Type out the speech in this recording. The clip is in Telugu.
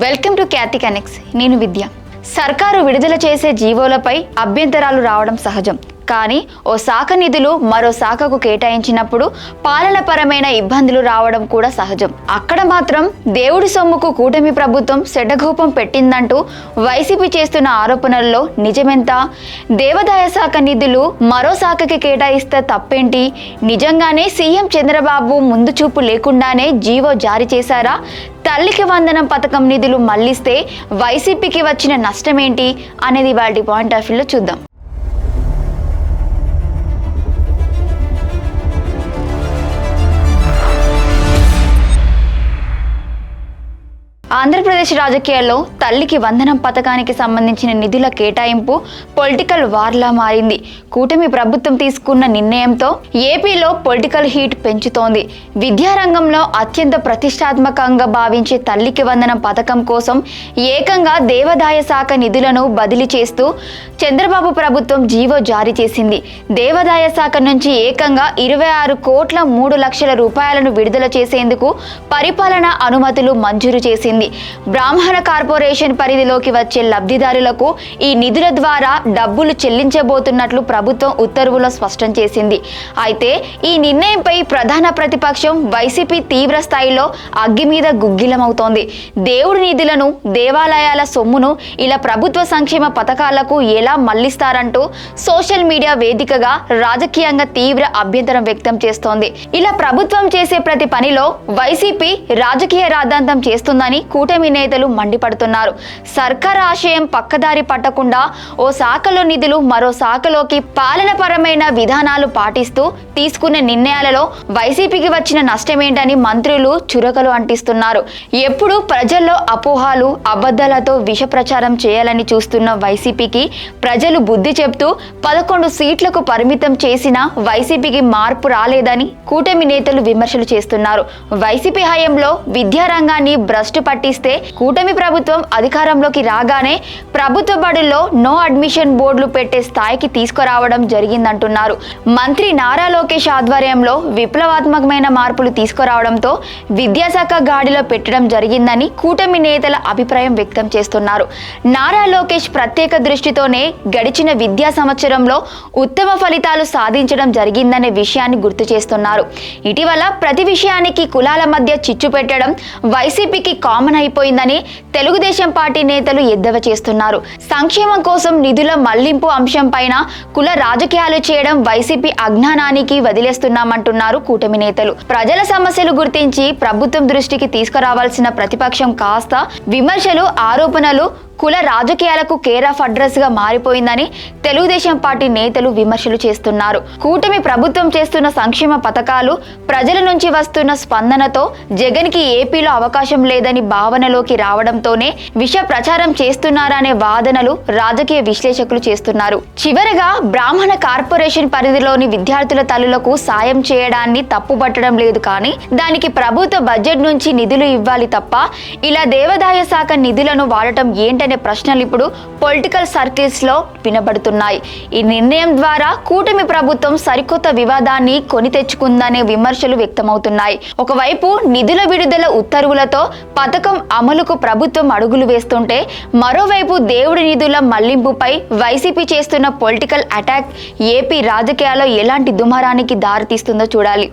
Welcome to Khyati connects. నేను విద్య. సర్కారు విడుదల చేసే జీవోలపై అభ్యంతరాలు రావడం సహజం. కానీ ఓ శాఖ నిధులు మరో శాఖకు కేటాయించినప్పుడు పాలనపరమైన ఇబ్బందులు రావడం కూడా సహజం. అక్కడ మాత్రం దేవుడి సొమ్ముకు కూటమి ప్రభుత్వం సెడ్డగూపం పెట్టిందంటూ వైసీపీ చేస్తున్న ఆరోపణల్లో నిజమెంత? దేవాదాయ శాఖ నిధులు మరో శాఖకి కేటాయిస్తే తప్పేంటి? నిజంగానే సీఎం చంద్రబాబు ముందు చూపు లేకుండానే జీవో జారీ చేశారా? తల్లికి వందనం పథకం నిధులు మళ్లిస్తే వైసీపీకి వచ్చిన నష్టమేంటి అనేది వాటి పాయింట్ ఆఫ్ వ్యూలో చూద్దాం. ఆంధ్రప్రదేశ్ రాజకీయాల్లో తల్లికి వందనం పథకానికి సంబంధించిన నిధుల కేటాయింపు పొలిటికల్ వార్లా మారింది. కూటమి ప్రభుత్వం తీసుకున్న నిర్ణయంతో ఏపీలో పొలిటికల్ హీట్ పెంచుతోంది. విద్యారంగంలో అత్యంత ప్రతిష్టాత్మకంగా భావించే తల్లికి వందనం పథకం కోసం ఏకంగా దేవాదాయ శాఖ నిధులను బదిలీ చేస్తూ చంద్రబాబు ప్రభుత్వం జీవో జారీ చేసింది. దేవాదాయ శాఖ నుంచి ఏకంగా 26,03,00,000 రూపాయలను విడుదల చేసేందుకు పరిపాలనా అనుమతులు మంజూరు చేసింది. బ్రాహ్మణ కార్పొరేషన్ పరిధిలోకి వచ్చే లబ్ధిదారులకు ఈ నిధుల ద్వారా డబ్బులు చెల్లించబోతున్నట్లు ప్రభుత్వం ఉత్తర్వులో స్పష్టం చేసింది. అయితే ఈ నిర్ణయంపై ప్రధాన ప్రతిపక్షం వైసీపీ తీవ్ర స్థాయిలో అగ్గి మీద గుగ్గిలమవుతోంది. దేవుడి నిధులను, దేవాలయాల సొమ్మును ఇలా ప్రభుత్వ సంక్షేమ పథకాలకు ఎలా మళ్లిస్తారంటూ సోషల్ మీడియా వేదికగా రాజకీయంగా తీవ్ర అభ్యంతరం వ్యక్తం చేస్తోంది. ఇలా ప్రభుత్వం చేసే ప్రతి పనిలో వైసీపీ రాజకీయ రాద్ధాంతం చేస్తుందని కూటమి నేతలు మండిపడుతున్నారు. సర్కార్ ఆశయం పక్కదారి పట్టకుండా ఓ శాఖలో నిధులు మరో శాఖలోకి పాలనపరమైన విధానాలు పాటిస్తూ తీసుకున్న నిర్ణయాలలో వైసీపీకి వచ్చిన నష్టమేంటని మంత్రులు చురకలు అంటిస్తున్నారు. ఎప్పుడు ప్రజల్లో అపోహాలు, అబద్ధాలతో విష ప్రచారం చేయాలని చూస్తున్న వైసీపీకి ప్రజలు బుద్ధి చెప్తూ 11 సీట్లకు పరిమితం చేసిన వైసీపీకి మార్పు రాలేదని కూటమి నేతలు విమర్శలు చేస్తున్నారు. వైసీపీ హయాంలో విద్యారంగాన్ని భ్రష్టు పట్టిస్తే కూటమి ప్రభుత్వం అధికారంలోకి రాగానే ప్రభుత్వ బడుల్లో నో అడ్మిషన్ బోర్డులు పెట్టే స్థాయికి తీసుకురావడం జరిగిందంటున్నారు. మంత్రి నారా లోకేష్ ఆధ్వర్యంలో విప్లవాత్మకమైన మార్పులు తీసుకురావడంతో విద్యాశాఖ గాడిలో పెట్టడం జరిగిందని కూటమి నేతల అభిప్రాయం వ్యక్తం చేస్తున్నారు. నారా లోకేష్ ప్రత్యేక దృష్టితోనే గడిచిన విద్యా సంవత్సరంలో ఉత్తమ ఫలితాలు సాధించడం జరిగిందనే విషయాన్ని గుర్తు చేస్తున్నారు. ఇటీవల ప్రతి విషయానికి కులాల మధ్య చిచ్చు పెట్టడం వైసీపీకి కామన్ అయిపోయిందని తెలుగుదేశం పార్టీ నేతలు ఎద్దేవా చేస్తున్నారు. సంక్షేమం కోసం నిధుల మళ్లింపు అంశం పైన కుల రాజకీయాలు చేయడం వైసీపీ అజ్ఞానానికి వదిలేస్తున్నామంటున్నారు కూటమి నేతలు. ప్రజల సమస్యలు గుర్తించి ప్రభుత్వం దృష్టికి తీసుకురావాల్సిన ప్రతిపక్షం కాస్త విమర్శలు, ఆరోపణలు కుల రాజకీయాలకు కేర్ ఆఫ్ అడ్రస్ గా మారిపోయిందని తెలుగుదేశం పార్టీ నేతలు విమర్శలు చేస్తున్నారు. కూటమి ప్రభుత్వం చేస్తున్న సంక్షేమ పథకాలు ప్రజల నుంచి వస్తున్న స్పందనతో జగన్ కి ఏపీలో అవకాశం లేదని భావనలోకి రావడంతోనే విష ప్రచారం చేస్తున్నారనే వాదనలు రాజకీయ విశ్లేషకులు చేస్తున్నారు. చివరగా బ్రాహ్మణ కార్పొరేషన్ పరిధిలోని విద్యార్థుల తల్లులకు సాయం చేయడాన్ని తప్పుపట్టడం లేదు, కానీ దానికి ప్రభుత్వ బడ్జెట్ నుంచి నిధులు ఇవ్వాలి తప్ప ఇలా దేవాదాయ శాఖ నిధులను వాడటం ఏంటనే ప్రశ్నలు ఇప్పుడు పొలిటికల్ సర్కిల్స్ లో వినబడుతున్నాయి. ఈ నిర్ణయం ద్వారా కూటమి ప్రభుత్వం సరికొత్త వివాదాన్ని కొని తెచ్చుకుందనే విమర్శలు వ్యక్తమవుతున్నాయి. ఒకవైపు నిధుల విడుదల ఉత్తర్వులతో పథకం అమలుకు ప్రభుత్వం అడుగులు వేస్తుంటే, మరోవైపు దేవుడి నిధుల మళ్లింపుపై వైసీపీ చేస్తున్న పొలిటికల్ అటాక్ ఏపీ రాజకీయాల్లో ఎలాంటి దుమారానికి దారితీస్తుందో చూడాలి.